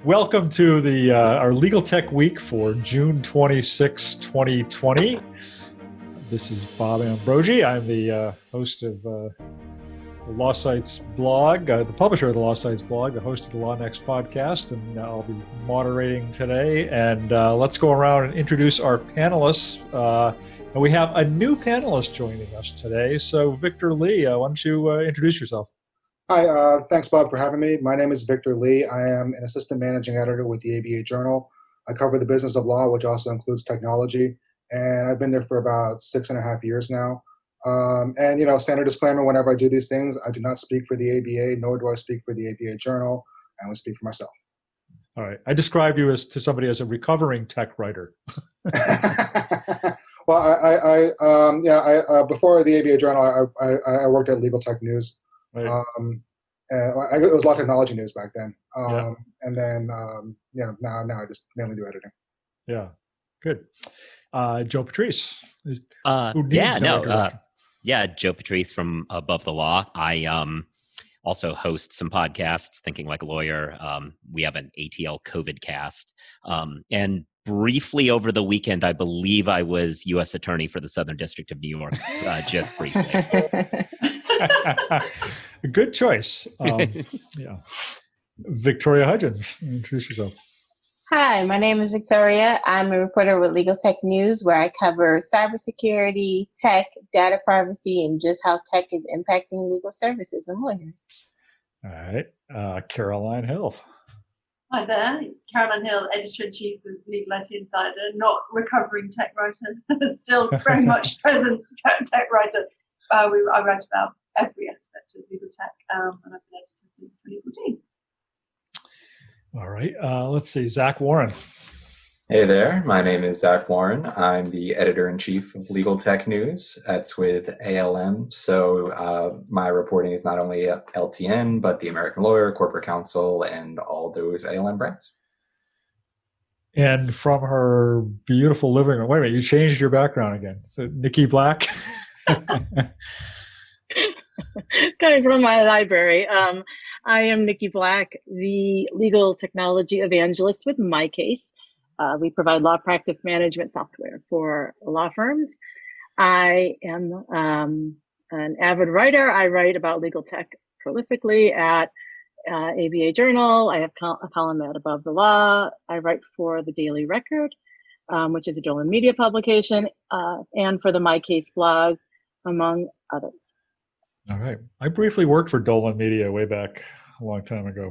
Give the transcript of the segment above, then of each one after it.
Welcome to the our Legaltech week for June 26, 2020. This is Bob Ambrogi. I'm the host of the LawSites blog, the publisher of the LawSites blog, the host of the LawNext podcast, and I'll be moderating today. And let's go around and introduce our panelists. And we have a new panelist joining us today. So Victor Lee, why don't you introduce yourself? Hi, thanks, Bob, for having me. My name is Victor Lee. I am an assistant managing editor with the ABA Journal. I cover the business of law, which also includes technology, and I've been there for about 6.5 years now. Standard disclaimer, whenever I do these things, I do not speak for the ABA, nor do I speak for the ABA Journal. I only speak for myself. All right. I describe you to somebody as a recovering tech writer. Well, before the ABA Journal, I worked at Legaltech News. Right. It was law technology news back then. Yeah. And then, now I just mainly do editing. Yeah, good. Joe Patrice. Joe Patrice from Above the Law. I also host some podcasts, Thinking Like a Lawyer. We have an ATL COVID cast. And briefly over the weekend, I believe I was U.S. Attorney for the Southern District of New York, just briefly. Good choice. Victoria Hudgins, introduce yourself. Hi, my name is Victoria. I'm a reporter with Legaltech News, where I cover cybersecurity, tech, data privacy, and just how tech is impacting legal services and lawyers. All right. Caroline Hill. Hi there, Caroline Hill, Editor-in-Chief of Legaltech Insider, not recovering tech writer, still very much present tech writer. I write about every aspect of legal tech, and I've been editor since 2014. All right. Let's see. Zach Warren. Hey there. My name is Zach Warren. I'm the editor-in-chief of Legaltech News. That's with ALM. So my reporting is not only at LTN, but the American Lawyer, Corporate Counsel, and all those ALM brands. And from her beautiful living room. Wait a minute. You changed your background again. So Nicole Black. Coming from my library. I am Nicole Black, the legal technology evangelist with MyCase. We provide law practice management software for law firms. I am an avid writer. I write about legal tech prolifically at ABA Journal. I have a column at Above the Law. I write for the Daily Record, which is a Dolan Media publication, and for the MyCase blog, among others. All right. I briefly worked for Dolan Media way back a long time ago,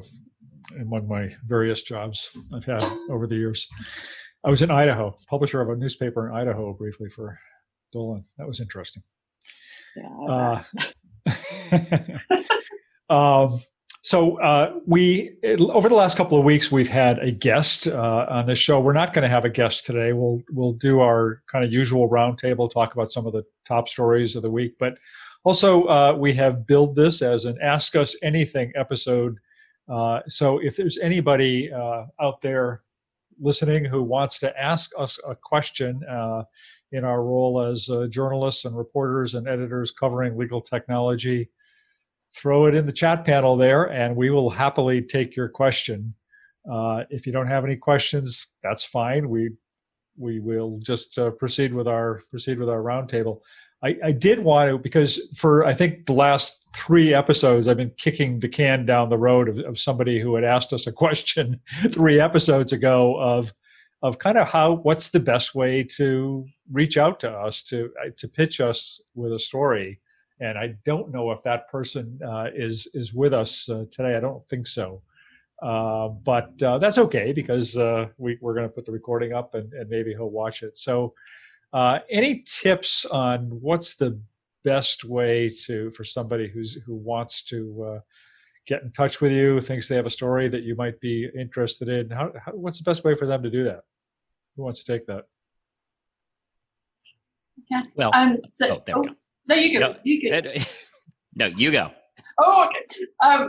among my various jobs I've had over the years. I was in Idaho, publisher of a newspaper in Idaho briefly for Dolan. That was interesting. Yeah, we over the last couple of weeks, we've had a guest on this show. We're not going to have a guest today. We'll do our kind of usual roundtable, talk about some of the top stories of the week, but also, we have billed this as an Ask Us Anything episode. So if there's anybody out there listening who wants to ask us a question in our role as journalists and reporters and editors covering legal technology, throw it in the chat panel there, and we will happily take your question. If you don't have any questions, that's fine. We will just proceed with our roundtable. I did want to, because for I think the last 3 episodes, I've been kicking the can down the road of somebody who had asked us a question 3 episodes ago of kind of what's the best way to reach out to us to pitch us with a story. And I don't know if that person is with us today. I don't think so. But that's okay, because we're going to put the recording up and maybe he'll watch it. So any tips on what's the best way for somebody who wants to get in touch with you, thinks they have a story that you might be interested in? What's the best way for them to do that? Who wants to take that? Okay. Well, there we go. No, you go. No, you go. Oh, okay.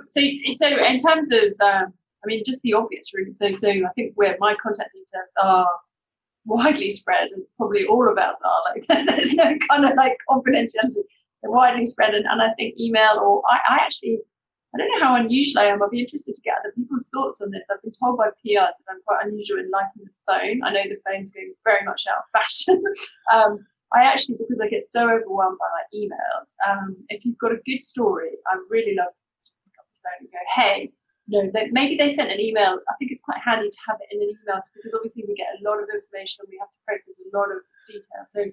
So in terms of, just the obvious, really. So I think where my contact details are widely spread, and probably all of ours are, like there's no kind of like confidentiality. They're widely spread, and I think email, or I actually I don't know how unusual I am. I'd be interested to get other people's thoughts on this. I've been told by PRs that I'm quite unusual in liking the phone. I know the phone's going very much out of fashion. I actually, because I get so overwhelmed by my emails, if you've got a good story, I really love to just pick up the phone and go, hey, maybe they sent an email. I think it's quite handy to have it in an email because obviously we get a lot of information and we have to process a lot of detail. So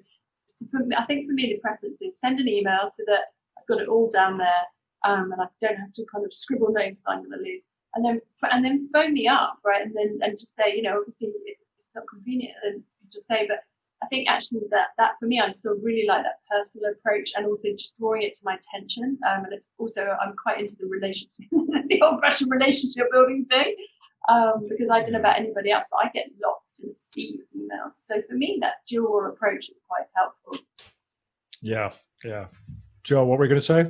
I think for me, the preference is send an email so that I've got it all down there. And I don't have to kind of scribble notes that I'm going to lose, and then phone me up, right? And just say, obviously if it's not convenient, then you just say. But I think actually that for me, I still really like that personal approach, and also just drawing it to my attention. And it's also I'm quite into the relationship, the old-fashioned relationship building thing, because I don't know about anybody else, but I get lost in a sea of emails. So for me, that dual approach is quite helpful. Yeah. Joe, what were you going to say?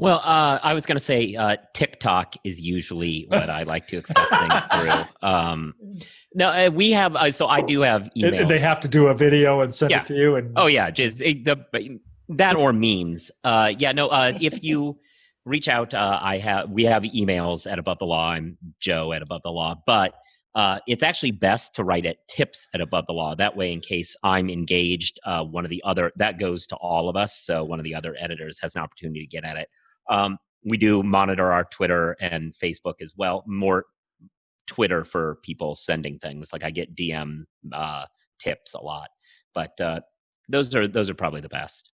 Well, I was going to say TikTok is usually what I like to accept things through. No, we have. So I do have emails. And they have to do a video and send it to you. And just that or memes. If you reach out, we have emails at Above the Law. I'm Joe at Above the Law, but it's actually best to write at tips at Above the Law. That way, in case I'm engaged, one of the other that goes to all of us. So one of the other editors has an opportunity to get at it. We do monitor our Twitter and Facebook as well. More Twitter for people sending things. Like I get DM tips a lot, but those are probably the best.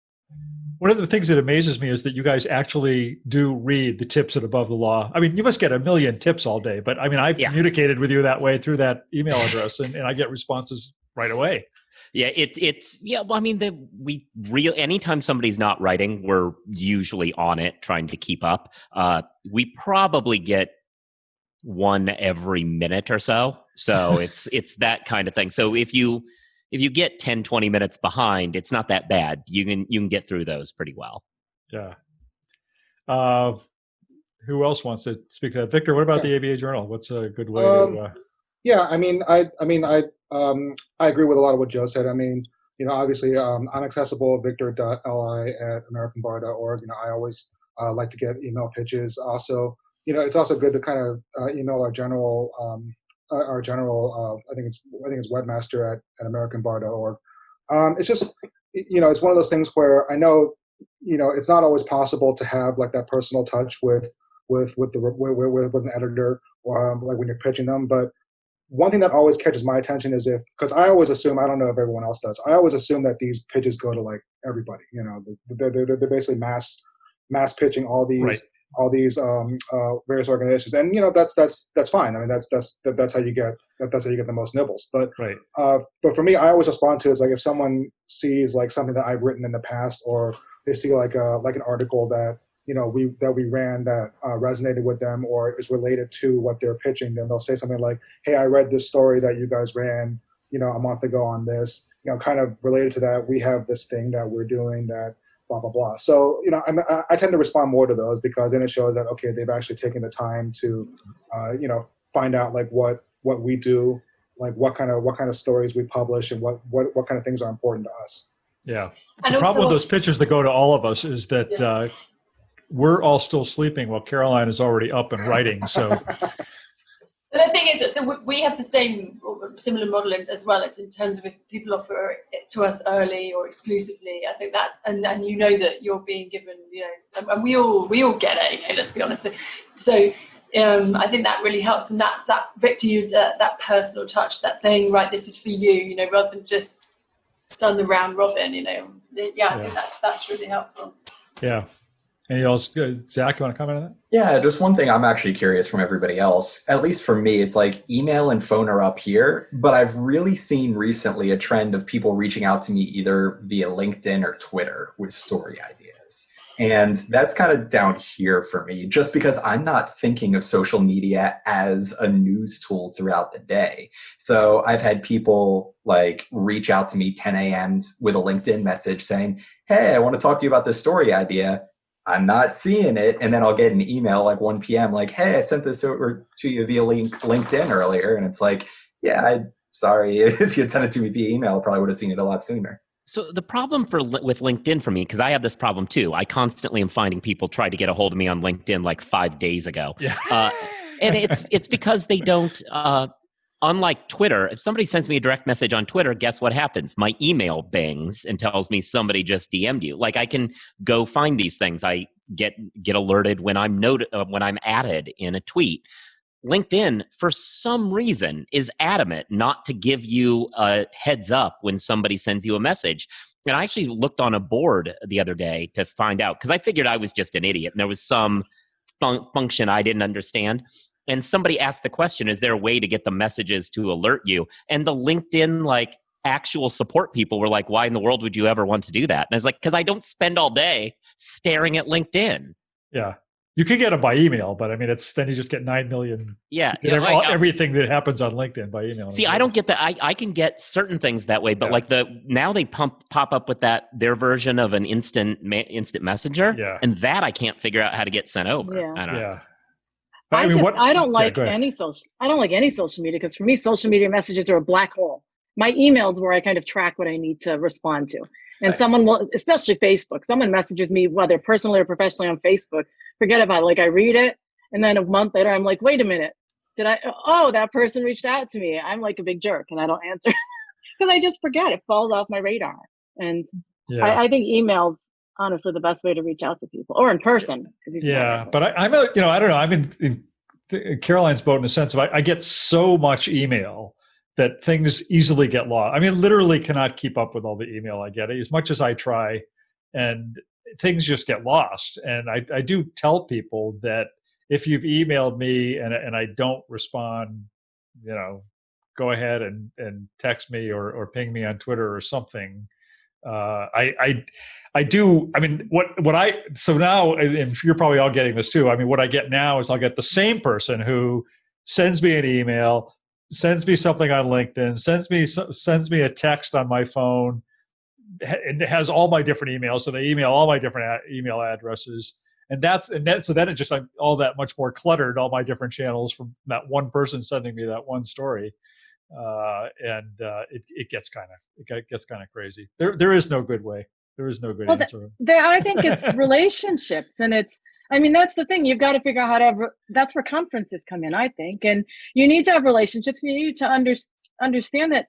One of the things that amazes me is that you guys actually do read the tips at Above the Law. I mean, you must get a million tips all day, but I mean, I've communicated with you that way through that email address, and I get responses right away. Yeah, anytime somebody's not writing, we're usually on it trying to keep up. We probably get one every minute or so. So it's that kind of thing. So if you get 10, 20 minutes behind, it's not that bad. You can get through those pretty well. Yeah. Who else wants to speak to that? Victor, what about the ABA Journal? What's a good way to Yeah, I agree with a lot of what Joe said. I mean, obviously, I'm accessible, victor.li@americanbar.org. I always like to get email pitches. Also, it's also good to kind of email our general, I think it's webmaster at americanbar.org. It's just, it's one of those things where I know, it's not always possible to have like that personal touch with an editor, like when you're pitching them, but one thing that always catches my attention is because I always assume, I don't know if everyone else does, I always assume that these pitches go to like everybody. They're basically mass pitching all these various organizations, and that's fine. I mean that's how you get the most nibbles. But but for me, I always respond to is like if someone sees like something that I've written in the past, or they see like an article that we ran that resonated with them or is related to what they're pitching, then they'll say something like, hey, I read this story that you guys ran, a month ago on this, kind of related to that. We have this thing that we're doing that blah, blah, blah. So, I tend to respond more to those because then it shows that, okay, they've actually taken the time to, find out like what we do, like what kind of stories we publish and what kind of things are important to us. Yeah. And the problem with those pitches that go to all of us is that, we're all still sleeping while Caroline is already up and writing. So the thing is, so we have the similar model as well. It's in terms of if people offer it to us early or exclusively. I think that, and that you're being given, and we all get it. Let's be honest. So I think that really helps, and that Victor, that personal touch, that saying, right, this is for you, rather than just done the round robin. I think that's really helpful. Yeah. Anything else? Zach, you want to comment on that? Yeah, just one thing I'm actually curious from everybody else, at least for me, it's like email and phone are up here, but I've really seen recently a trend of people reaching out to me either via LinkedIn or Twitter with story ideas. And that's kind of down here for me, just because I'm not thinking of social media as a news tool throughout the day. So I've had people like reach out to me 10 a.m. with a LinkedIn message saying, hey, I want to talk to you about this story idea. I'm not seeing it. And then I'll get an email like 1 p.m. like, hey, I sent this over to you via LinkedIn earlier. And it's like, yeah, I'm sorry. If you had sent it to me via email, I probably would have seen it a lot sooner. So the problem with LinkedIn for me, because I have this problem too, I constantly am finding people try to get a hold of me on LinkedIn like 5 days ago. Yeah. And it's because they don't, unlike Twitter, if somebody sends me a direct message on Twitter, guess what happens? My email bangs and tells me somebody just DM'd you. Like I can go find these things. I get alerted when I'm added in a tweet. LinkedIn, for some reason, is adamant not to give you a heads up when somebody sends you a message. And I actually looked on a board the other day to find out, because I figured I was just an idiot and there was some function I didn't understand. And somebody asked the question, is there a way to get the messages to alert you? And the LinkedIn, like, actual support people were like, why in the world would you ever want to do that? And I was like, because I don't spend all day staring at LinkedIn. Yeah. You can get them by email, but I mean, then you just get 9 million. Yeah. Everything that happens on LinkedIn by email. See, I don't get that. I can get certain things that way, but like now they pop up with their version of an instant messenger. Yeah. And that I can't figure out how to get sent over. Yeah. I don't know. Yeah. I don't like any social media, because for me, social media messages are a black hole. My emails where I kind of track what I need to respond to. And someone will, especially Facebook, someone messages me, whether personally or professionally on Facebook, forget about it. Like I read it, and then a month later, I'm like, wait a minute. That person reached out to me. I'm like a big jerk and I don't answer because I just forget. It falls off my radar. And I think email's honestly the best way to reach out to people, or in person. Yeah. But I don't know. I'm in Caroline's boat in the sense of I get so much email that things easily get lost. I mean, literally cannot keep up with all the email I get as much as I try, and things just get lost. And I do tell people that if you've emailed me and I don't respond, go ahead and text me or ping me on Twitter or something. I do. I mean, so now, and you're probably all getting this too. I mean, what I get now is I'll get the same person who sends me an email, sends me something on LinkedIn, sends me a text on my phone. It has all my different emails, so they email all my different email addresses, so then it just like all that much more cluttered, all my different channels from that one person sending me that one story, it gets kind of crazy. There is no good way. There is no good answer. I think it's relationships, and that's the thing. You've got to figure out that's where conferences come in, I think, and you need to have relationships. You need to understand that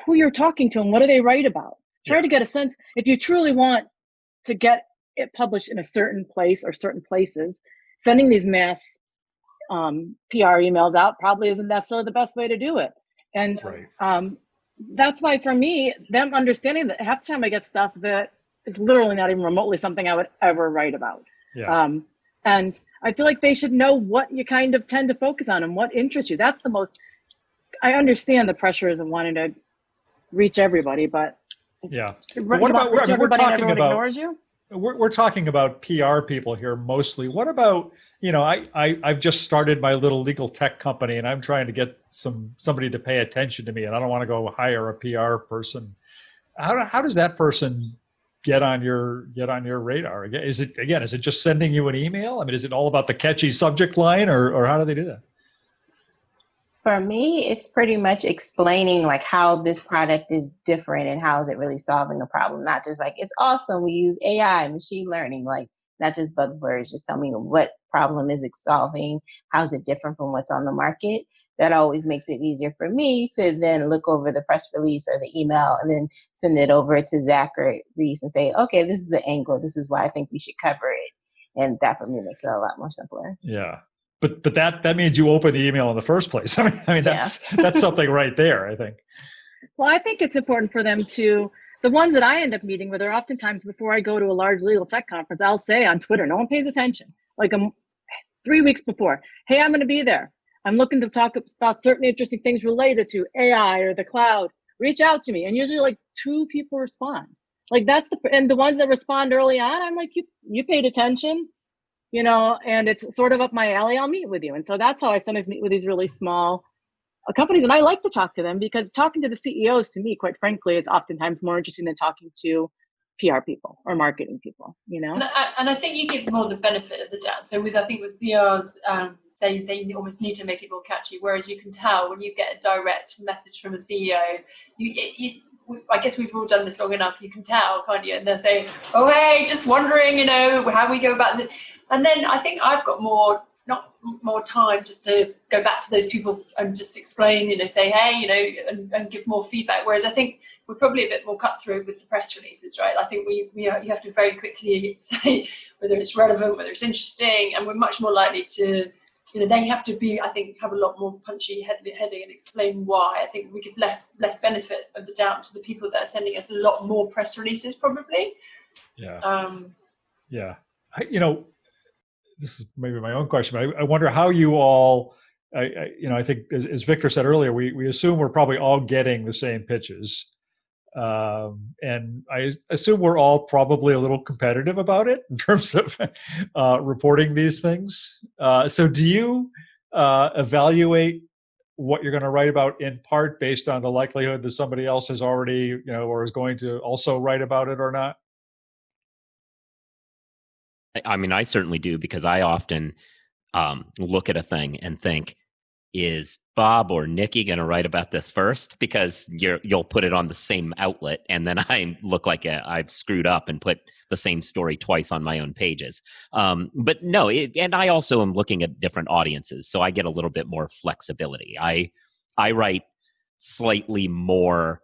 who you're talking to and what do they write about. Try to get a sense, if you truly want to get it published in a certain place or certain places, sending these mass PR emails out probably isn't necessarily the best way to do it. And that's why for me, them understanding that half the time I get stuff that is literally not even remotely something I would ever write about. Yeah. And I feel like they should know what you kind of tend to focus on and what interests you. That's the most, I understand the pressures of wanting to reach everybody, but what about, we're talking about, ignores you? We're talking about PR people here mostly. What about, I've just started my little legal tech company and I'm trying to get somebody to pay attention to me, and I don't want to go hire a PR person. How does that person get on your radar? Is it just sending you an email? I mean, is it all about the catchy subject line, or how do they do that? For me, it's pretty much explaining like how this product is different and how is it really solving a problem. Not just like, it's awesome, we use AI, machine learning, like not just buzzwords, just tell me what problem is it solving, how is it different from what's on the market. That always makes it easier for me to then look over the press release or the email and then send it over to Zach or Reese and say, okay, this is the angle, this is why I think we should cover it. And that for me makes it a lot more simpler. Yeah. But that means you open the email in the first place. I mean that's something right there, I think. Well, I think it's important for them to, the ones that I end up meeting with are oftentimes before I go to a large legal tech conference, I'll say on Twitter, no one pays attention. Like 3 weeks before, hey, I'm going to be there. I'm looking to talk about certain interesting things related to AI or the cloud. Reach out to me. And usually like 2 people respond. Like and the ones that respond early on, I'm like, you paid attention. And it's sort of up my alley, I'll meet with you. And so that's how I sometimes meet with these really small companies. And I like to talk to them because talking to the CEOs, to me, quite frankly, is oftentimes more interesting than talking to PR people or marketing people, And I think you give more the benefit of the doubt. So I think with PRs, they almost need to make it more catchy. Whereas you can tell when you get a direct message from a CEO, I guess we've all done this long enough, you can tell, can't you? And they'll say, oh, hey, just wondering, how we go about this. And then I think I've got not more time just to go back to those people and just explain, say, hey, and give more feedback. Whereas I think we're probably a bit more cutthroat with the press releases, right? I think you have to very quickly say whether it's relevant, whether it's interesting, and we're much more likely to, they have to be, I think, have a lot more punchy heading and explain why. I think we give less benefit of the doubt to the people that are sending us a lot more press releases, probably. Yeah. Yeah. This is maybe my own question, but I wonder how you all, I think as Victor said earlier, we assume we're probably all getting the same pitches. And I assume we're all probably a little competitive about it in terms of reporting these things. So do you evaluate what you're going to write about in part based on the likelihood that somebody else has already, or is going to also write about it or not? I mean, I certainly do, because I often look at a thing and think, is Bob or Nikki going to write about this first? Because you'll put it on the same outlet, and then I look like I've screwed up and put the same story twice on my own pages. But no, and I also am looking at different audiences, so I get a little bit more flexibility. I write slightly more,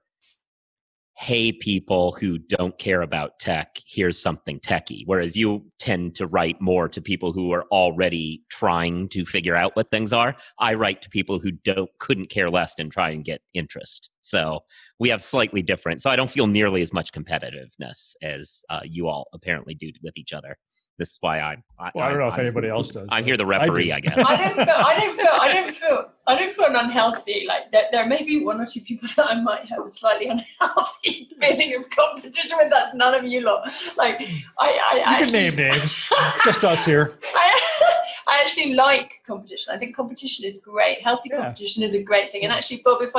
hey, people who don't care about tech, here's something techy. Whereas you tend to write more to people who are already trying to figure out what things are. I write to people who couldn't care less and try and get interest. So we have slightly different. So I don't feel nearly as much competitiveness as you all apparently do with each other. This is why I don't know if anybody else does. I'm here the referee, I guess. I don't feel unhealthy. Like there may be one or two people that I might have a slightly unhealthy feeling of competition with. That's none of you lot. Like you can name names. Just us here. I actually like competition. I think competition is great. Healthy competition is a great thing. And actually, Bob, if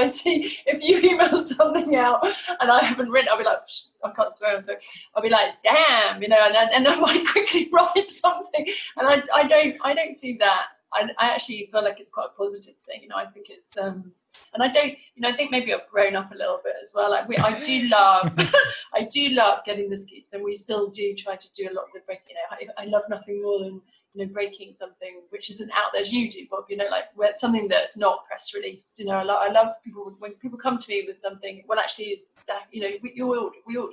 you email something out and I haven't written, I'll be like, I can't swear. So I'll be like, damn, and I might quickly write something. And I don't see that. I actually feel like it's quite a positive thing. I think it's and I don't. I think maybe I've grown up a little bit as well. Like I do love getting the scoops, and we still do try to do a lot of the breaking. I love nothing more than breaking something which isn't out there as you do, Bob. Like where it's something that's not press released. I love people when people come to me with something. Well, actually, it's that we all do.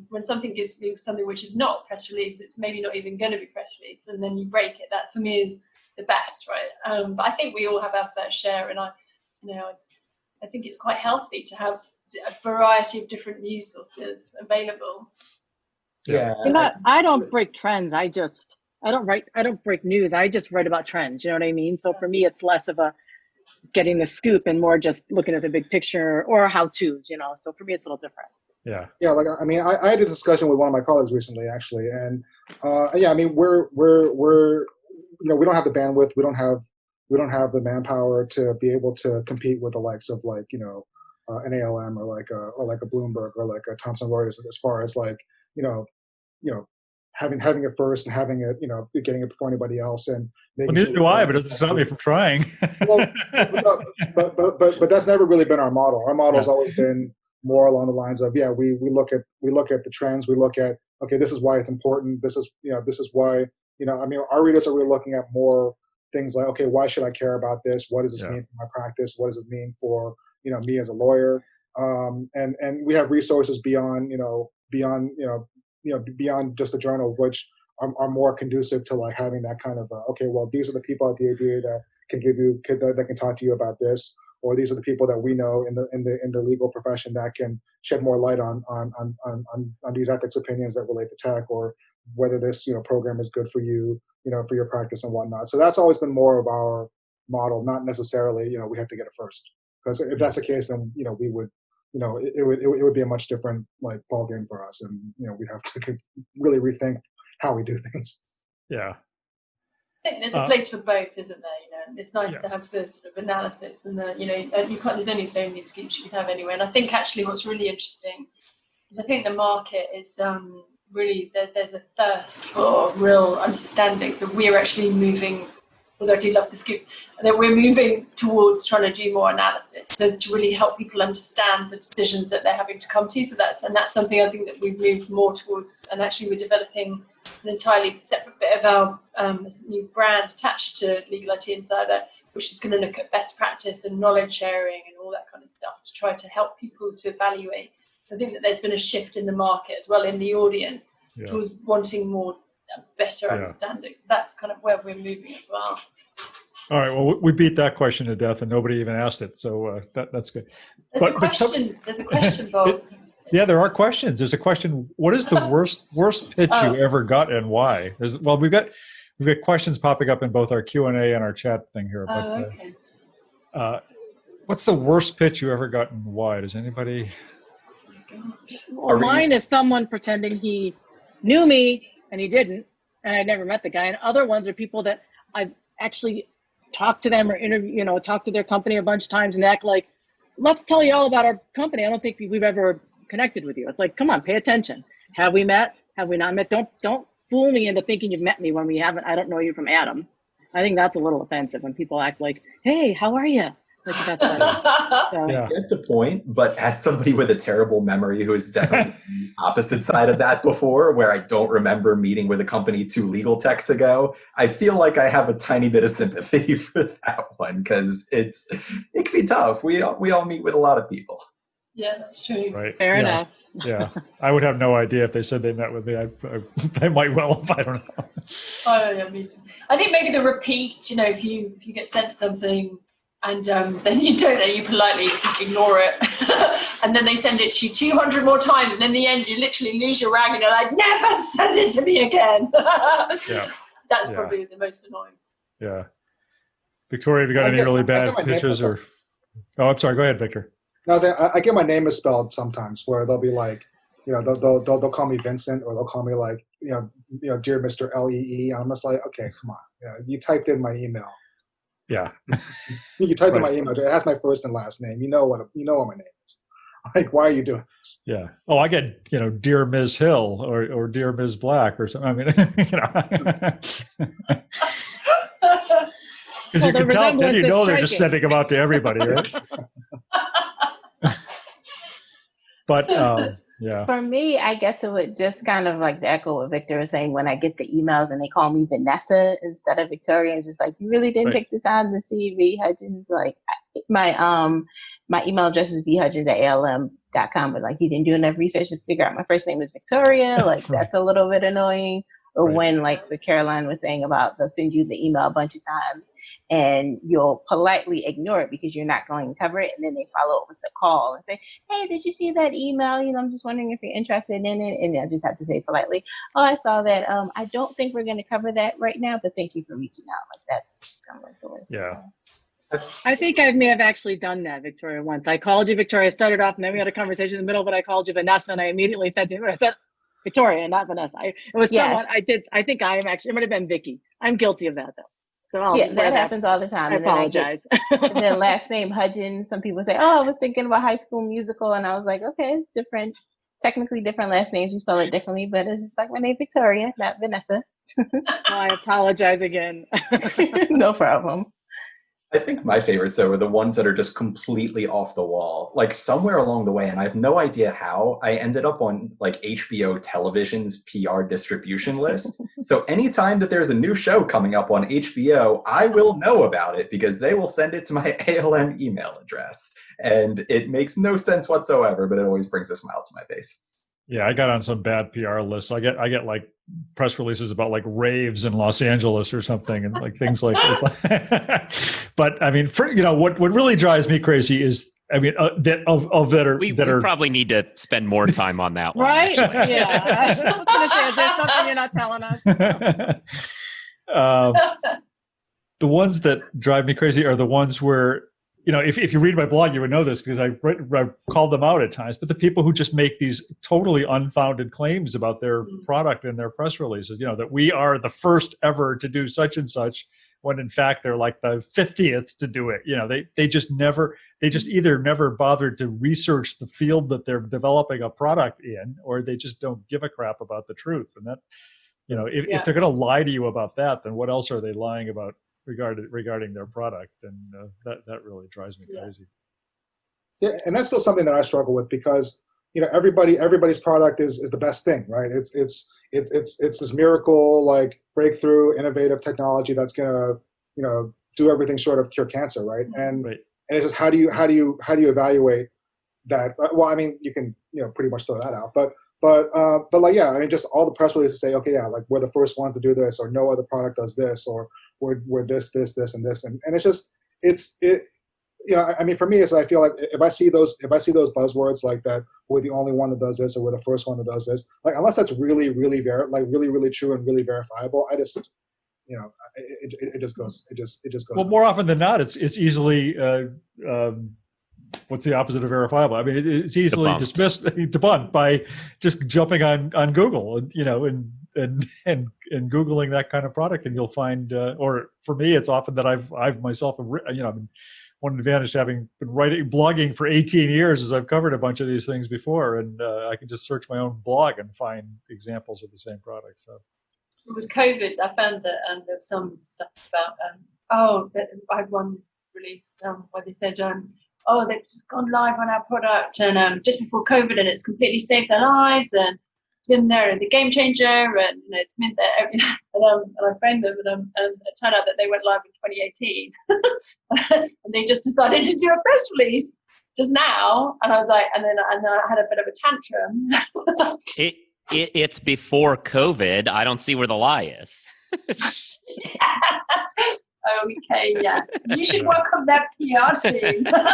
When something gives me something which is not press release, it's maybe not even going to be press release, and then you break it. That for me is the best, right? But I think we all have our fair share, and I think it's quite healthy to have a variety of different news sources available. Yeah, I don't break trends. I don't break news. I just write about trends. You know what I mean? So for me, it's less of a getting the scoop and more just looking at the big picture or how-tos. So for me, it's a little different. Yeah. Yeah. Like, I mean, I had a discussion with one of my colleagues recently, actually. And I mean, we're we don't have the bandwidth. We don't have the manpower to be able to compete with the likes of like, an ALM or like a Bloomberg or like a Thomson Reuters as far as like, having it first and having it, getting it before anybody else, and making neither do I, but it doesn't stop me from trying. Well, but that's never really been our model. Our model has always been more along the lines of, we look at the trends. We look at, okay, this is why it's important. This is why, I mean, our readers are really looking at more things like, okay, why should I care about this? What does this mean for my practice? What does it mean for, me as a lawyer? And we have resources beyond just the journal, which are more conducive to like having that kind of, okay, well, these are the people at the ABA that can talk to you about this, or these are the people that we know in the legal profession that can shed more light on these ethics opinions that relate to tech, or whether this program is good for you, for your practice and whatnot. So that's always been more of our model, not necessarily we have to get it first, because if that's the case, then we would. It would be a much different like ball game for us, and we'd have to really rethink how we do things. Yeah, I think there's a place for both, isn't there? It's nice to have the sort of analysis, and there's only so many scoops you can have anyway. And I think actually what's really interesting is I think the market is really there's a thirst for real understanding. So we're actually moving although I do love the scoop, that we're moving towards trying to do more analysis, so to really help people understand the decisions that they're having to come to. So that's something I think that we've moved more towards, and actually we're developing an entirely separate bit of our new brand attached to Legal IT Insider, which is going to look at best practice and knowledge sharing and all that kind of stuff to try to help people to evaluate. I think that there's been a shift in the market as well, in the audience, towards wanting more better understanding. So that's kind of where we're moving as well. All right. Well, we beat that question to death, and nobody even asked it. So that's good. There's a question, Bob. Yeah, there are questions. There's a question. What is the worst pitch you ever got, and why? We've got questions popping up in both our Q&A and our chat thing here. But, Okay. What's the worst pitch you ever got, and why? Does anybody? Well, mine is someone pretending he knew me and he didn't, and I never met the guy. And other ones are people that I've actually talked to them or talked to their company a bunch of times and act like, let's tell you all about our company. I don't think we've ever connected with you. It's like, come on, pay attention. Have we met? Have we not met? Don't fool me into thinking you've met me when we haven't. I don't know you from Adam. I think that's a little offensive when people act like, hey, how are you? Like the best friend. So, I get the point, but as somebody with a terrible memory who is definitely on the opposite side of that before, where I don't remember meeting with a company 2 Legaltechs ago, I feel like I have a tiny bit of sympathy for that one, because it can be tough. We all meet with a lot of people. Yeah, that's true. Right. fair enough. Yeah, I would have no idea if they said they met with me. I might well, if I don't know. Oh, yeah, me too. I think maybe the repeat. If you get sent something and then you don't, and you politely ignore it, and then they send it to you 200 more times, and in the end you literally lose your rag, and you're like, never send it to me again. That's probably the most annoying. Yeah. Victoria, have you got any really bad pitches or? Oh, I'm sorry. Go ahead, Victor. No, I get my name misspelled sometimes, where they'll be like, they'll call me Vincent, or they'll call me like, dear Mr. Lee. I'm just like, okay, come on, you typed in my email. Yeah. You typed in my email. It has my first and last name. You know what my name is. Like, why are you doing this? Yeah. Oh, I get, dear Ms. Hill or dear Ms. Black or something. I mean, because you can tell, then they're just sending them out to everybody, right? But yeah. For me, I guess it would just kind of like the echo what Victor was saying, when I get the emails and they call me Vanessa instead of Victoria, it's just like, you really didn't take the time to see V Hudgins. Like my email address is vhudgins@alm.com, but like you didn't do enough research to figure out my first name is Victoria. Like that's a little bit annoying. Or when, like what Caroline was saying about, they'll send you the email a bunch of times and you'll politely ignore it because you're not going to cover it. And then they follow up with a call and say, hey, did you see that email? I'm just wondering if you're interested in it. And I just have to say politely, oh, I saw that. I don't think we're going to cover that right now, but thank you for reaching out. Like that's kind of like the worst. Yeah. I think I may have actually done that, Victoria, once. I called you, Victoria, started off, and then we had a conversation in the middle, but I called you Vanessa, and I immediately said to her, I said, Victoria, not Vanessa. It was someone I did. I think I am actually, it might have been Vicky. I'm guilty of that, though. So that happens all the time. I apologize. And then last name Hudgins. Some people say, oh, I was thinking about High School Musical. And I was like, okay, technically different last names. You spell it differently, but it's just like my name, Victoria, not Vanessa. I apologize again. No problem. I think my favorites, though, are the ones that are just completely off the wall. Like somewhere along the way, and I have no idea how, I ended up on like HBO Television's PR distribution list. So anytime that there's a new show coming up on HBO, I will know about it because they will send it to my ALM email address. And it makes no sense whatsoever, but it always brings a smile to my face. Yeah, I got on some bad PR lists. I get like press releases about like raves in Los Angeles or something, and like things like this. But I mean, what really drives me crazy is, I mean, we probably need to spend more time on that one. Right? Yeah. I was going to say, there's something you're not telling us. The ones that drive me crazy are the ones where, if you read my blog, you would know this because I called them out at times, but the people who just make these totally unfounded claims about their product in their press releases, that we are the first ever to do such and such, when in fact they're like the 50th to do it. They just either never bothered to research the field that they're developing a product in, or they just don't give a crap about the truth. And that, if they're going to lie to you about that, then what else are they lying about regarding their product, and that really drives me crazy. Yeah, and that's still something that I struggle with, because everybody's product is the best thing, right? It's this miracle, like, breakthrough innovative technology that's gonna do everything short of cure cancer, right? And it's just how do you evaluate that? Well, I mean, you can pretty much throw that out, but like, yeah, I mean, just all the press releases say, okay, yeah, like, we're the first one to do this, or no other product does this, or we're this and this, and it's just I mean, for me, it's, I feel like if I see those buzzwords like that, we're the only one that does this, or we're the first one that does this, like, unless that's really really true and really verifiable, I just it just goes. Well, more often than not, it's easily what's the opposite of verifiable? I mean, it's easily debunked by just jumping on Google, and Googling that kind of product, and you'll find. Or for me, it's often that I've myself, one advantage to having been blogging for 18 years is I've covered a bunch of these things before, and I can just search my own blog and find examples of the same product. So. With COVID, I found that there was some stuff about I had one release where they said they've just gone live on our product, and just before COVID, and it's completely saved their lives, and it's been the game changer, and it's meant that and I phoned them, and it turned out that they went live in 2018, and they just decided to do a press release just now, and I was like, and then I had a bit of a tantrum. It's before COVID. I don't see where the lie is. Okay, yes. You should work on that PR team. But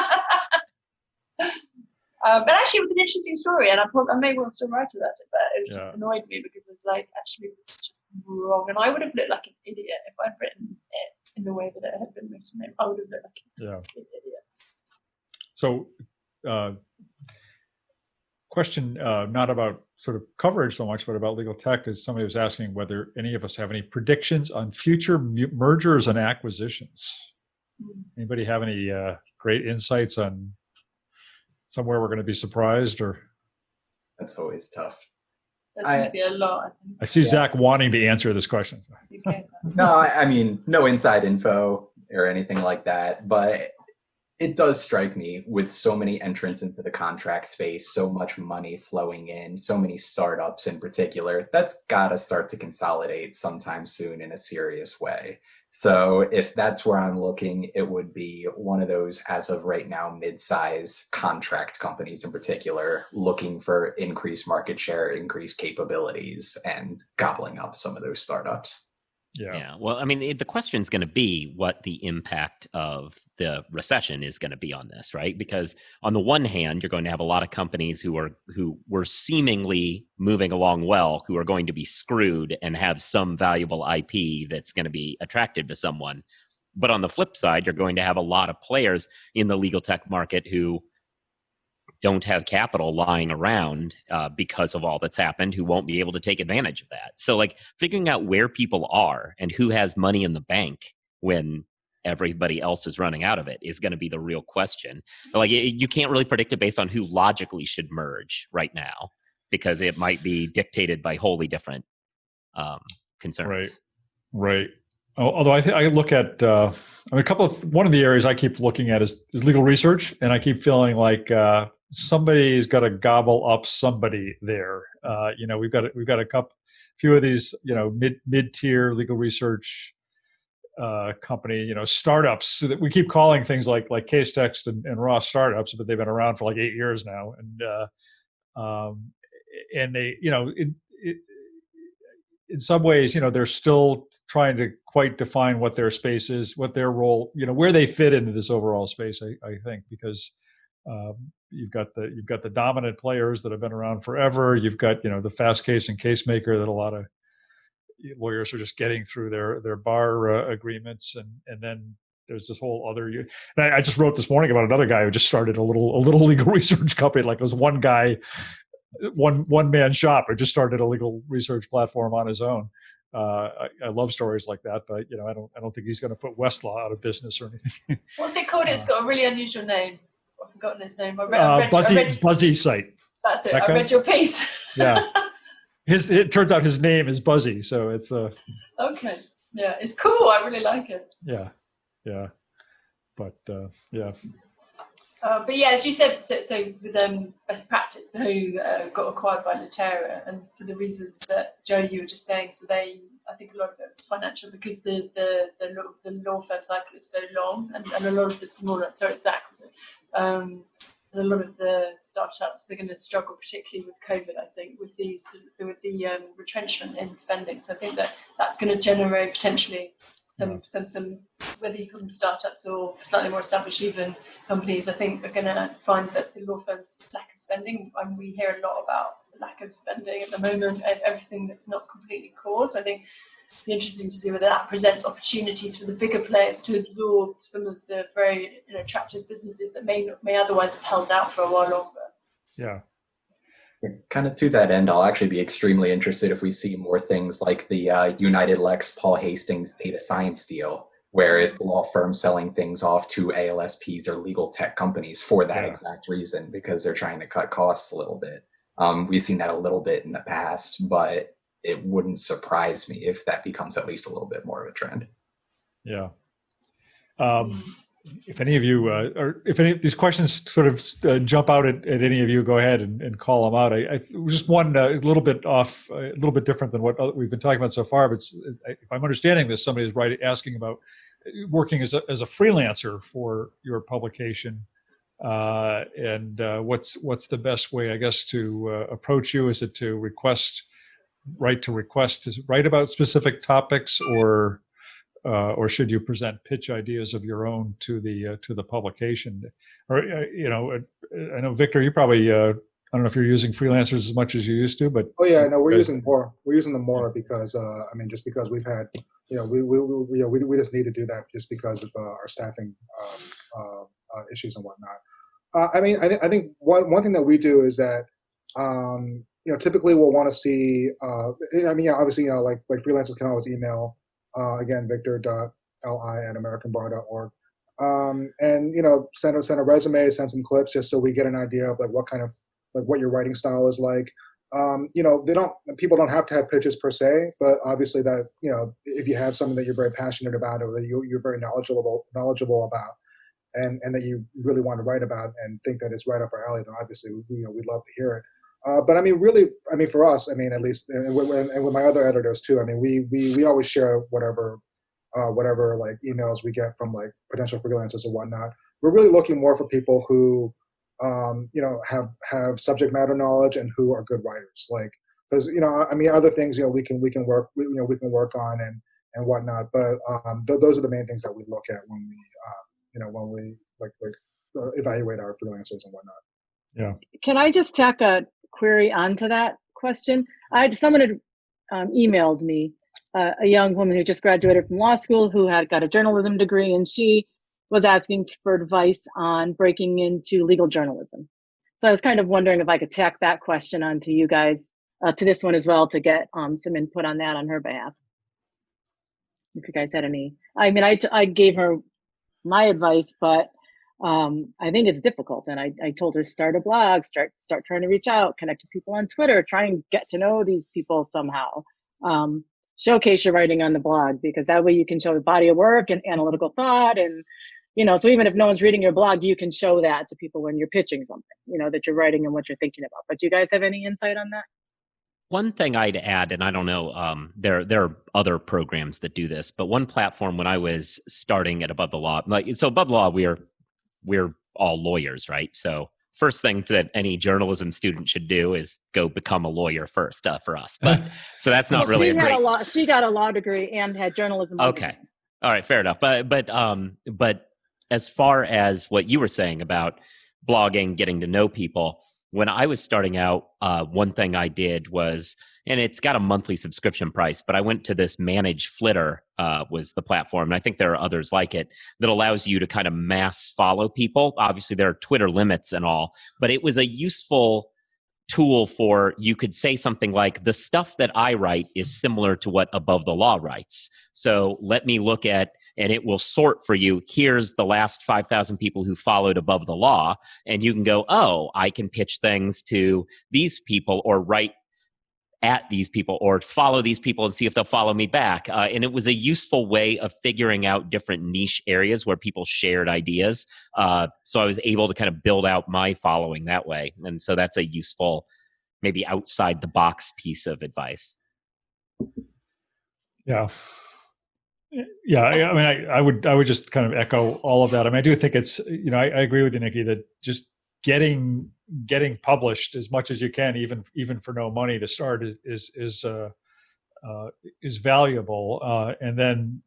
actually, it was an interesting story, and I may well still write about it, but it just annoyed me, because it was like, actually, this is just wrong. And I would have looked like an idiot if I'd written it in the way that it had been written. I would have looked like an absolute idiot. So, question not about sort of coverage so much, but about legal tech, is somebody was asking whether any of us have any predictions on future mergers and acquisitions. Anybody have any great insights on somewhere we're going to be surprised? Or that's always tough. There's going to be a lot, I think. I see Zach wanting to answer this question. No, I mean, no inside info or anything like that, but it does strike me, with so many entrants into the contract space, so much money flowing in, so many startups in particular, that's got to start to consolidate sometime soon in a serious way. So if that's where I'm looking, it would be one of those, as of right now, mid-size contract companies in particular, looking for increased market share, increased capabilities, and gobbling up some of those startups. Yeah. Well, I mean, the question is going to be what the impact of the recession is going to be on this, right? Because on the one hand, you're going to have a lot of companies who were seemingly moving along well, who are going to be screwed and have some valuable IP that's going to be attractive to someone. But on the flip side, you're going to have a lot of players in the legal tech market who don't have capital lying around because of all that's happened, who won't be able to take advantage of that. So, like, figuring out where people are and who has money in the bank when everybody else is running out of it is going to be the real question. Like, you can't really predict it based on who logically should merge right now, because it might be dictated by wholly different concerns. Right. Although I look at, one of the areas I keep looking at is legal research, and I keep feeling like somebody's got to gobble up somebody there. We've got a few of these, mid-tier legal research company, startups that we keep calling things like Casetext and Raw startups, but they've been around for like 8 years now, and they, in some ways, they're still trying to quite define what their space is, what their role, where they fit into this overall space. I think because you've got the dominant players that have been around forever. You've got the fast case and case maker that a lot of lawyers are just getting through their bar agreements, and then there's this whole other. And I just wrote this morning about another guy who just started a little legal research company. Like, it was one guy. One man shop who just started a legal research platform on his own. I love stories like that, but I don't think he's going to put Westlaw out of business or anything. What's it called? It's got a really unusual name. I've forgotten his name. Buzzy Site. That's it. I read your piece. Yeah. It turns out his name is Buzzy, so it's okay. Yeah, it's cool. I really like it. Yeah. But yeah. But yeah, as you said, so with Best Practice, who got acquired by Latera, and for the reasons that Joe, you were just saying, so I think a lot of it was financial because the law firm cycle is so long, and a lot of the smaller, sorry, Zach, and a lot of the startups are going to struggle, particularly with COVID. I think with the retrenchment in spending. So I think that's going to generate potentially some whether you call them startups or slightly more established even companies, I think are going to find that the law firms' lack of spending, and we hear a lot about the lack of spending at the moment, everything that's not completely core. So I think it'd be interesting to see whether that presents opportunities for the bigger players to absorb some of the very attractive businesses that may otherwise have held out for a while longer. Yeah. Kind of to that end, I'll actually be extremely interested if we see more things like the United Lex Paul Hastings data science deal, where it's law firms selling things off to ALSPs or legal tech companies for that exact reason, because they're trying to cut costs a little bit. We've seen that a little bit in the past, but it wouldn't surprise me if that becomes at least a little bit more of a trend. Yeah. If any of you, or if any of these questions sort of jump out at any of you, go ahead and call them out. I just one a little bit off, a little bit different than what we've been talking about so far. But if I'm understanding this, somebody is asking about working as a freelancer for your publication, and what's the best way, I guess, to approach you? Is it to write to write about specific topics, or should you present pitch ideas of your own to the publication? Or I know Victor, you probably I don't know if you're using freelancers as much as you used to, but we're using more. We're using them more because just because we've had we just need to do that just because of our staffing issues and whatnot. I think one thing that we do is that typically we'll want to see. Obviously like freelancers can always email. Again, victor.li@americanbar.org. And send a resume, send some clips, just so we get an idea of like what kind of what your writing style is like. People don't have to have pitches per se, but obviously that if you have something that you're very passionate about or that you're very knowledgeable about, and that you really want to write about and think that it's right up our alley, then obviously we'd love to hear it. But really, for us, at least, and with my other editors too, we always share whatever like emails we get from like potential freelancers or whatnot. We're really looking more for people who, have subject matter knowledge and who are good writers. Like, because other things we can work on and whatnot. But those are the main things that we look at when we evaluate our freelancers and whatnot. Yeah. Can I just tack a query onto that question? Someone had emailed me, a young woman who just graduated from law school who had got a journalism degree, and she was asking for advice on breaking into legal journalism. So I was kind of wondering if I could tack that question onto you guys, to this one as well, to get some input on that on her behalf. If you guys had any, I gave her my advice, but I think it's difficult. And I told her, start a blog, start trying to reach out, connect with people on Twitter, try and get to know these people somehow. Showcase your writing on the blog, because that way you can show a body of work and analytical thought. And, so even if no one's reading your blog, you can show that to people when you're pitching something, that you're writing and what you're thinking about. But do you guys have any insight on that? One thing I'd add, and I don't know, there are other programs that do this, but one platform when I was starting at Above the Law, so Above the Law, we're all lawyers, right? So first thing that any journalism student should do is go become a lawyer first for us. But so that's not really she got a law degree and had journalism. Okay. All right. Fair enough. But as far as what you were saying about blogging, getting to know people, when I was starting out, one thing I did was, and it's got a monthly subscription price, but I went to this Manage Flitter was the platform. And I think there are others like it that allows you to kind of mass follow people. Obviously, there are Twitter limits and all, but it was a useful tool for, you could say something like, the stuff that I write is similar to what Above the Law writes. So let me look at, and it will sort for you. Here's the last 5,000 people who followed Above the Law. And you can go, oh, I can pitch things to these people or write at these people or follow these people and see if they'll follow me back. And it was a useful way of figuring out different niche areas where people shared ideas. So I was able to kind of build out my following that way. And so that's a useful, maybe outside the box piece of advice. Yeah. Yeah. I mean, I would just kind of echo all of that. I mean, I do think it's, I agree with you, Nikki, that just getting published as much as you can, even for no money to start, is valuable. And then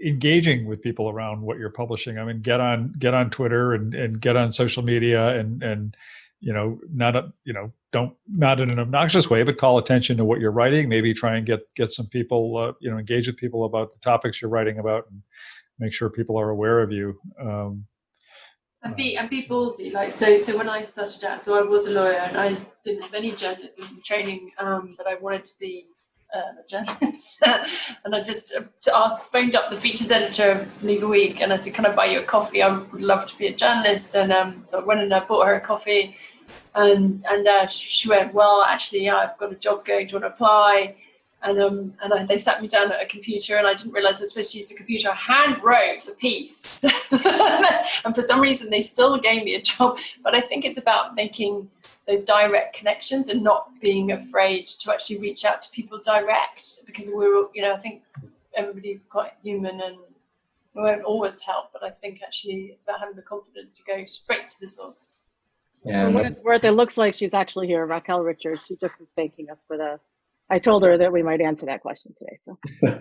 engaging with people around what you're publishing. I mean, get on Twitter and get on social media and not in an obnoxious way, but call attention to what you're writing. Maybe try and get some people engage with people about the topics you're writing about, and make sure people are aware of you. And be ballsy. Like so when I started out, so I was a lawyer and I didn't have any journalism training, but I wanted to be a journalist. And I just phoned up the features editor of Legal Week and I said, "Can I buy you a coffee? I would love to be a journalist." And so I went and I bought her a coffee, and she went, "Well, actually, I've got a job going. Do you want to apply?" And they sat me down at a computer, and I didn't realize I was supposed to use the computer. I hand wrote the piece. And for some reason, they still gave me a job. But I think it's about making those direct connections and not being afraid to actually reach out to people direct, because I think everybody's quite human and we won't always help. But I think actually it's about having the confidence to go straight to the source. For what it's worth, it looks like she's actually here. Raquel Richards, she just was thanking us for I told her that we might answer that question today. So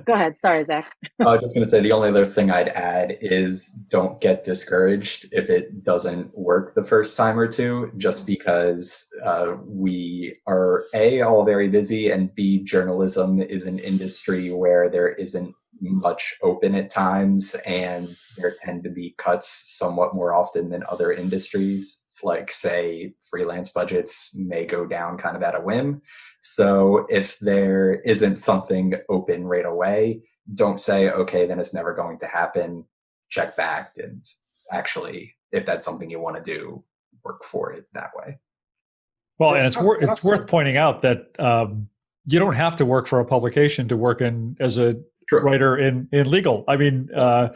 go ahead. Sorry, Zach. I was just going to say, the only other thing I'd add is don't get discouraged if it doesn't work the first time or two, just because we are A, all very busy, and B, journalism is an industry where there isn't much open at times, and there tend to be cuts somewhat more often than other industries. It's like, say, freelance budgets may go down kind of at a whim. So if there isn't something open right away, don't say, okay, then it's never going to happen. Check back, and actually, if that's something you want to do, work for it that way. Well, and it's worth pointing out that you don't have to work for a publication to work as a writer in legal. I mean, I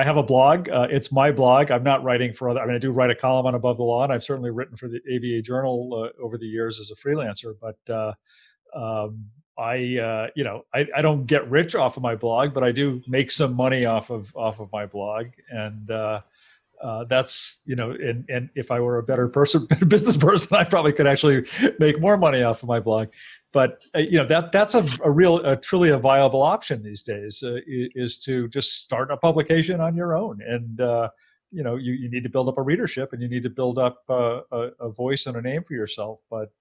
have a blog. It's my blog. I'm not writing for other. I mean, I do write a column on Above the Law, and I've certainly written for the ABA Journal over the years as a freelancer. But I don't get rich off of my blog, but I do make some money off of my blog, and that's and if I were a better business person, I probably could actually make more money off of my blog. But that's a truly a viable option these days, is to just start a publication on your own, and you need to build up a readership, and you need to build up a voice and a name for yourself. But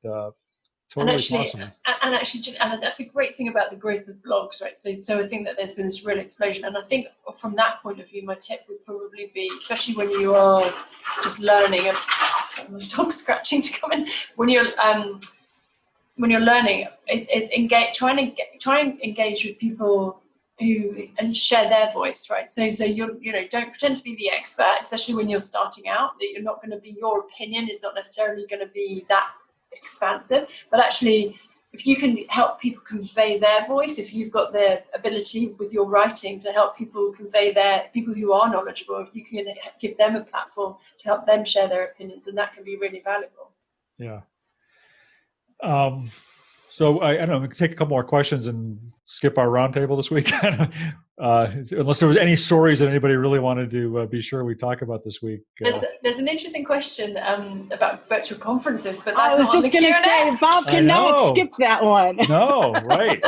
totally possible. And that's a great thing about the growth of blogs, right? So I think that there's been this real explosion, and I think from that point of view, my tip would probably be, especially when you are just learning. Sorry, my dog's scratching to come in. When you're learning, is engage. Try and engage with people and share their voice, right? So you don't pretend to be the expert, especially when you're starting out. That you're not going to be, your opinion is not necessarily going to be that expansive, but actually, if you can help people convey their voice, if you've got the ability with your writing to help people convey people who are knowledgeable, if you can give them a platform to help them share their opinions, then that can be really valuable. Yeah. So I don't know, we can take a couple more questions and skip our roundtable this week. Unless there was any stories that anybody really wanted to be sure we talk about this week. There's an interesting question about virtual conferences, but that's I was not on the just going to say, Bob cannot skip that one. No, right.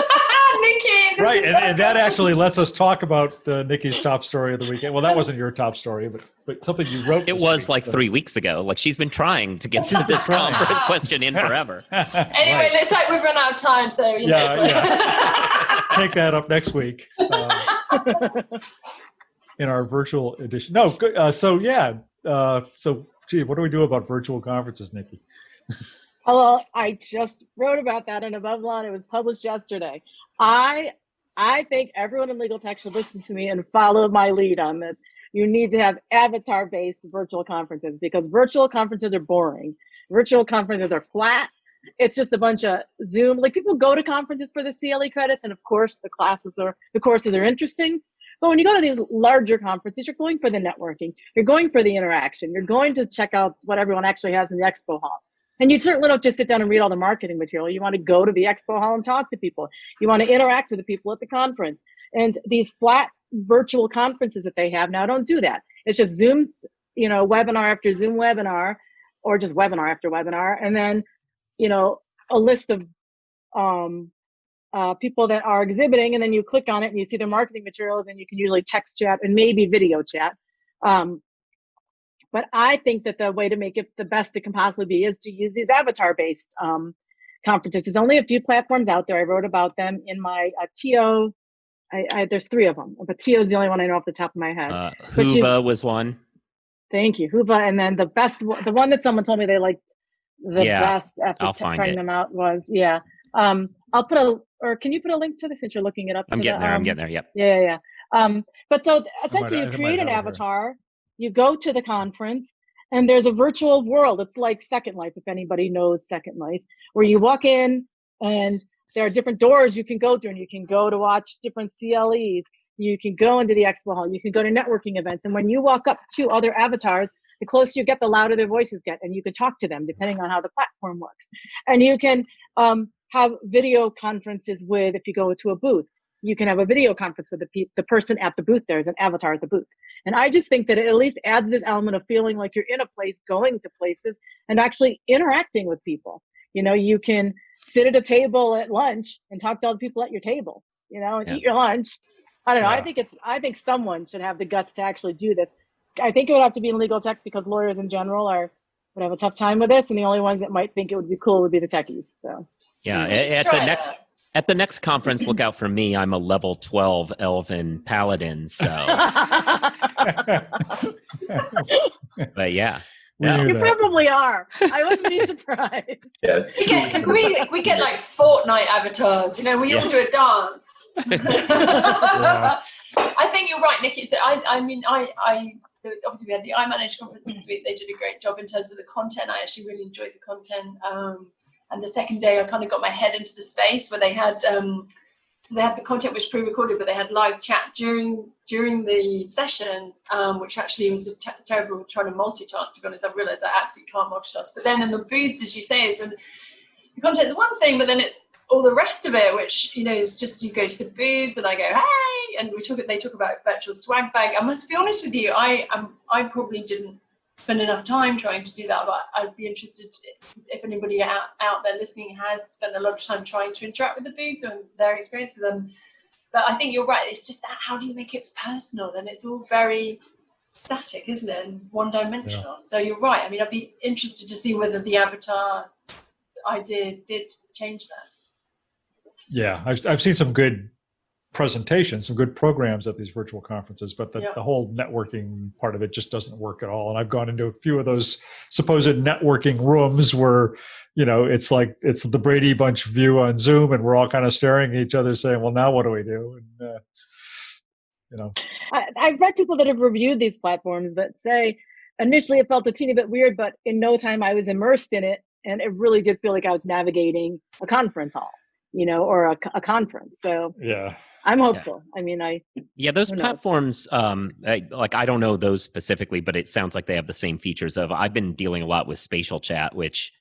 Nikki, right, and that actually lets us talk about Nikki's top story of the weekend. Well, that wasn't your top story, but something you wrote. It was like 3 weeks ago. Like, she's been trying to get to this conference question in forever. Anyway, right. Looks like we've run out of time, so yeah. Take that up next week in our virtual edition. No, good. So gee, what do we do about virtual conferences, Nikki? Well, I just wrote about that in Above Law, and it was published yesterday. I think everyone in Legaltech should listen to me and follow my lead on this. You need to have avatar-based virtual conferences, because virtual conferences are boring. Virtual conferences are flat. it's just a bunch of Zoom. Like people go to conferences for the CLE credits, and of course the courses are interesting. But when you go to these larger conferences, you're going for the networking, you're going for the interaction, you're going to check out what everyone actually has in the expo hall. And you certainly don't just sit down and read all the marketing material. You want to go to the expo hall and talk to people. You want to interact with the people at the conference. And these flat virtual conferences that they have now don't do that. It's just Zoom's, webinar after Zoom webinar, or just webinar after webinar. And then, a list of people that are exhibiting, and then you click on it and you see their marketing materials, and you can usually text chat and maybe video chat. But I think that the way to make it the best it can possibly be is to use these avatar-based conferences. There's only a few platforms out there. I wrote about them in my TO. There's 3 of them, but TO is the only one I know off the top of my head. Hoova was one. Thank you, Hoova. And then the one that someone told me they liked the best after trying them out was, I'll put can you put a link to this since you're looking it up? I'm getting there. Yep. Yeah. But so essentially you create an avatar, you go to the conference, and there's a virtual world. It's like Second Life, if anybody knows Second Life, where you walk in and there are different doors you can go through, and you can go to watch different CLEs. You can go into the expo hall. You can go to networking events. And when you walk up to other avatars, the closer you get, the louder their voices get, and you can talk to them depending on how the platform works. And you can have video conferences with, if you go to a booth, you can have a video conference with the person at the booth. There's an avatar at the booth. And I just think that it at least adds this element of feeling like you're in a place, going to places, and actually interacting with people. You can sit at a table at lunch and talk to other people at your table, and eat your lunch. I don't know. Yeah. I think someone should have the guts to actually do this. I think it would have to be in legal tech, because lawyers in general would have a tough time with this, and the only ones that might think it would be cool would be the techies. So yeah, at the next conference, look out for me. I'm a level 12 elven paladin. So, but yeah. You probably are. I wouldn't be surprised. Yeah. We get like Fortnite avatars. We all do a dance. I think you're right, Nikki. So obviously we had the iManage conference this week. They did a great job in terms of the content. I actually really enjoyed the content. And the second day, I kind of got my head into the space where they had the content was pre-recorded, but they had live chat during the sessions, which actually was terrible trying to multitask. To be honest, I realised I absolutely can't multitask. But then in the booths, as you say, the content is one thing, but then it's all the rest of it, which is just you go to the booths and I go, hey, and they talk about virtual swag bag. I must be honest with you, I probably didn't spend enough time trying to do that, but I'd be interested if anybody out there listening has spent a lot of time trying to interact with the booths and their experience. But I think you're right. It's just that how do you make it personal? And it's all very static, isn't it, and one-dimensional. Yeah. So you're right. I mean, I'd be interested to see whether the avatar idea did change that. Yeah, I've seen some good presentations, some good programs at these virtual conferences, but the whole networking part of it just doesn't work at all. And I've gone into a few of those supposed networking rooms where, it's like it's the Brady Bunch view on Zoom, and we're all kind of staring at each other saying, well, now what do we do? And, I've read people that have reviewed these platforms that say initially it felt a teeny bit weird, but in no time I was immersed in it, and it really did feel like I was navigating a conference hall, or a conference. So yeah, I'm hopeful. Yeah. I mean, those platforms, I don't know those specifically, but it sounds like they have the same features of, I've been dealing a lot with spatial chat, which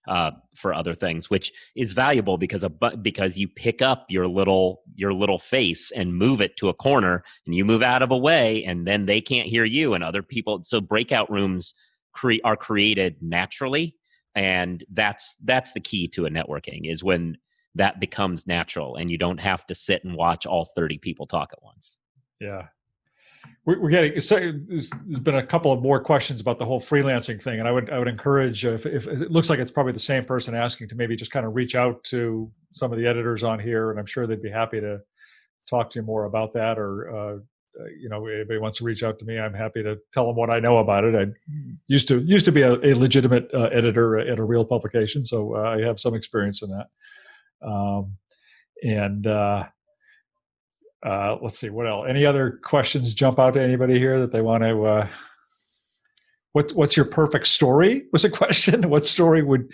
for other things, which is valuable because you pick up your little face and move it to a corner, and you move out of a way, and then they can't hear you and other people. So breakout rooms are created naturally. And that's the key to a networking, is when that becomes natural and you don't have to sit and watch all 30 people talk at once. Yeah. We're getting, so there's been a couple of more questions about the whole freelancing thing. And I would encourage, if it looks like it's probably the same person asking, to maybe just kind of reach out to some of the editors on here. And I'm sure they'd be happy to talk to you more about that. Or, if anybody wants to reach out to me, I'm happy to tell them what I know about it. I used to be a legitimate editor at a real publication. So I have some experience in that. Let's see, what else? Any other questions jump out to anybody here that they want to what's your perfect story was a question. What story would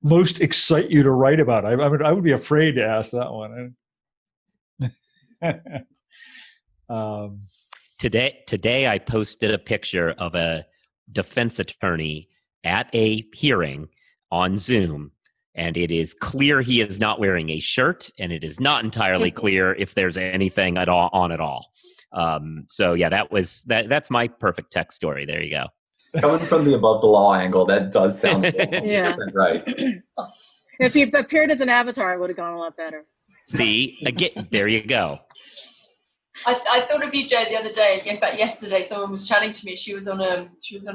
most excite you to write about? I mean, I would be afraid to ask that one. Today I posted a picture of a defense attorney at a hearing on Zoom, and it is clear he is not wearing a shirt, and it is not entirely clear if there's anything at all on at all. So yeah, that's my perfect tech story. There you go. Coming from the above the law angle, that does sound Yeah. right. If he appeared as an avatar, it would have gone a lot better. See, again, there you go. I thought of you, Joe, the other day. In fact, yesterday, someone was chatting to me. She was on a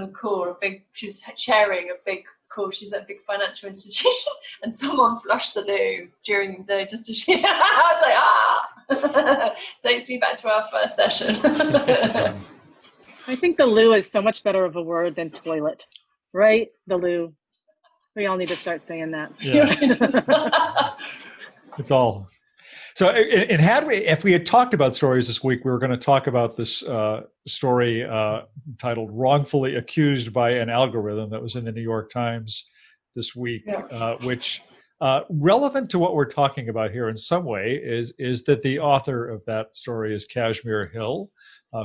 call. She was chairing a big call. She's at a big financial institution, and someone flushed the loo during the just as she. I was like, takes me back to our first session. I think the loo is so much better of a word than toilet, right? The loo. We all need to start saying that. Yeah. It's all. So, if we had talked about stories this week, we were going to talk about this story titled "Wrongfully Accused by an Algorithm" that was in the New York Times this week, which relevant to what we're talking about here in some way is that the author of that story is Kashmir Hill,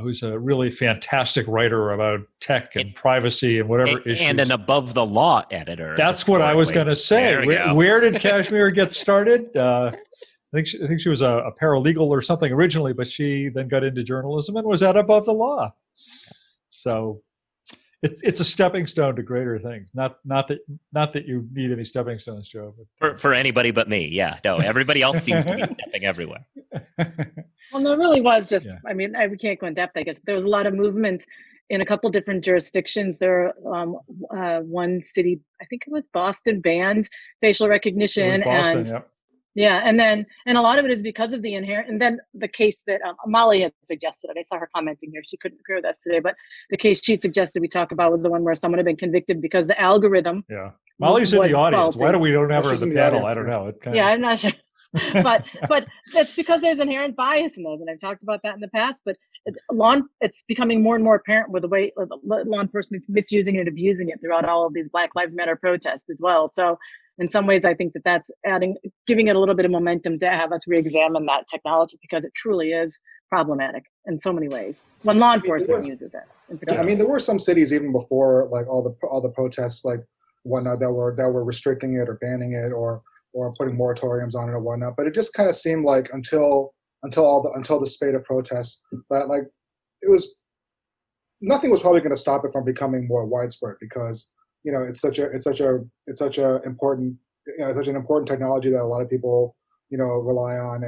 who's a really fantastic writer about tech and privacy and whatever issues. And an above the law editor. That's what I was going to say. Where did Kashmir get started? I think she was a paralegal or something originally, but she then got into journalism and was at Above the Law. So it's a stepping stone to greater things. Not that you need any stepping stones, Joe. But, for anybody but me, yeah. No, everybody else seems to be stepping everywhere. Well, there really was just. Yeah. I mean, we can't go in depth, I guess. But there was a lot of movement in a couple different jurisdictions. There, one city, I think it was Boston, banned facial recognition. It was Boston, and yep. Yeah, and a lot of it is because of the inherent, and then the case that Molly had suggested, I saw her commenting here, she couldn't appear with us today, but the case she'd suggested we talk about was the one where someone had been convicted because the algorithm. Yeah, Molly's in the audience. Faulty. Why do we don't have her in the panel? I don't know. I'm not sure. but it's because there's inherent bias in those, and I've talked about that in the past, but it's becoming more and more apparent with the way law enforcement's misusing it and abusing it throughout all of these Black Lives Matter protests as well. So in some ways, I think that's giving it a little bit of momentum to have us re-examine that technology, because it truly is problematic in so many ways when law enforcement uses it. I mean, there were some cities even before, like all the protests, like whatnot, that were restricting it or banning it or putting moratoriums on it or whatnot. But it just kind of seemed like until the spate of protests, that like nothing was probably going to stop it from becoming more widespread, because it's such an important technology that a lot of people rely on,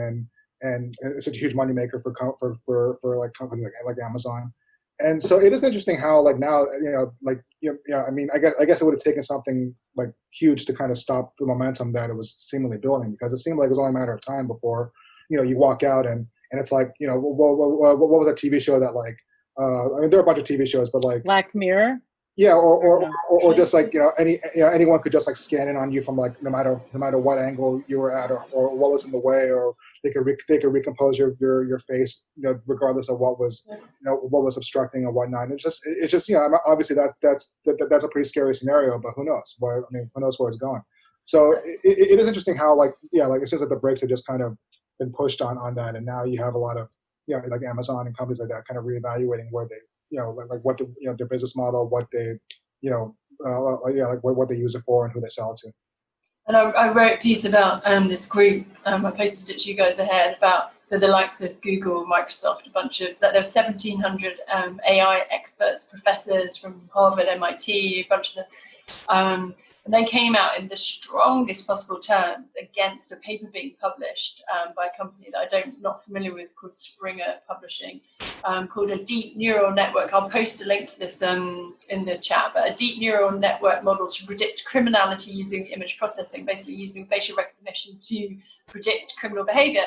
and it's such a huge moneymaker for like companies like Amazon. And so it is interesting how like now I mean, I guess it would have taken something like huge to kind of stop the momentum that it was seemingly building, because it seemed like it was only a matter of time before you walk out and it's like what was that TV show that like I mean, there are a bunch of TV shows, but like Black Mirror. Yeah, or just like anyone could just like scan in on you from like no matter what angle you were at or what was in the way, or they could recompose your face regardless of what was what was obstructing and whatnot. It's just obviously that's a pretty scary scenario, but who knows? Who knows where it's going? So it is interesting how like it seems like the brakes have just kind of been pushed on that, and now you have a lot of like Amazon and companies like that kind of reevaluating where they like what their business model, what they what they use it for and who they sell it to. And I wrote a piece about this group. I posted it to you guys ahead about the likes of Google, Microsoft, a bunch of that. There were 1,700 AI experts, professors from Harvard, MIT, a bunch of them. And they came out in the strongest possible terms against a paper being published by a company that I'm not familiar with, called Springer Publishing, called a deep neural network. I'll post a link to this in the chat, but a deep neural network model to predict criminality using image processing, basically using facial recognition to predict criminal behavior.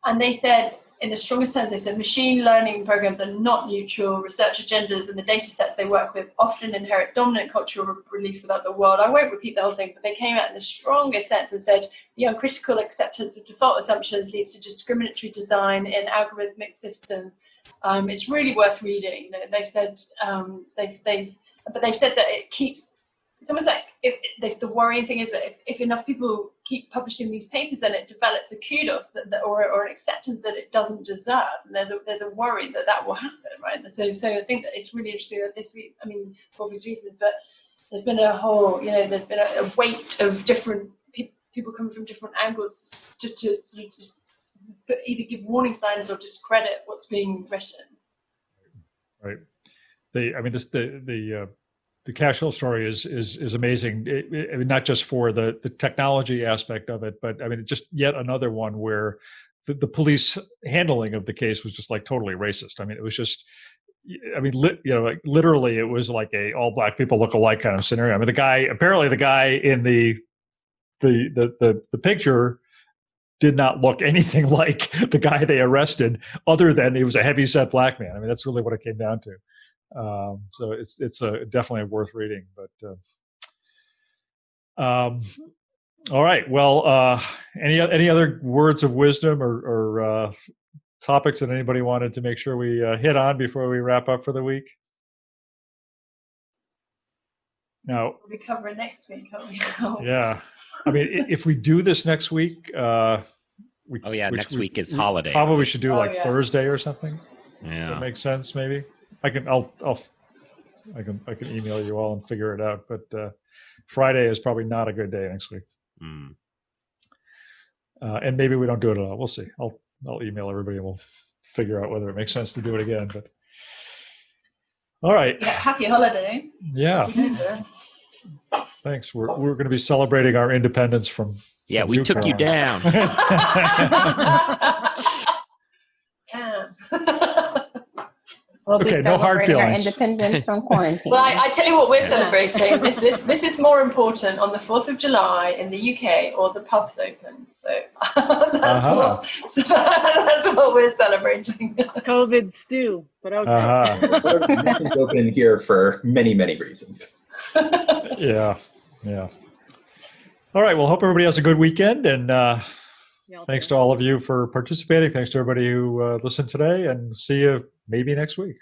And they said, in the strongest terms, they said machine learning programs are not neutral. Research agendas and the data sets they work with often inherit dominant cultural beliefs about the world. I won't repeat the whole thing, but they came out in the strongest sense and said the uncritical acceptance of default assumptions leads to discriminatory design in algorithmic systems. It's really worth reading. They've said they've but they've said that it keeps. It's almost like the worrying thing is that if enough people keep publishing these papers, then it develops a kudos or an acceptance that it doesn't deserve, and there's a worry that will happen, right? So I think that it's really interesting that this week, I mean, for obvious reasons, but there's been a whole, there's been a weight of different people coming from different angles to sort of just either give warning signs or discredit what's being written. Right. The Cash Hill story is amazing. I mean, not just for the technology aspect of it, but I mean, just yet another one where the police handling of the case was just like totally racist. I mean, it was just, I mean, like literally, it was like a all black people look alike kind of scenario. I mean, the guy in the picture did not look anything like the guy they arrested, other than he was a heavy-set black man. I mean, that's really what it came down to. So it's definitely worth reading. But all right. Well, any other words of wisdom or topics that anybody wanted to make sure we hit on before we wrap up for the week? No. We'll be covering next week, aren't we? Yeah. I mean, if we do this next week, next week is holiday. Probably should do Thursday or something. Yeah. Does that make sense? Maybe I can email you all and figure it out. But Friday is probably not a good day next week. And maybe we don't do it at all. We'll see. I'll email everybody and we'll figure out whether it makes sense to do it again. But all right. Yeah, happy holiday. Yeah. Thanks. We're going to be celebrating our independence from. Yeah, we took you down. Yeah. We'll be Okay, no hard celebrating our feelings. independence from quarantine. Well, I tell you what we're celebrating. This is more important on the 4th of July in the UK, or the pubs open. So that's what we're celebrating. COVID stew, but okay. Nothing's open here for many, many reasons. Yeah. All right. Well, hope everybody has a good weekend, and thanks to all of you for participating. Thanks to everybody who listened today, and see you maybe next week.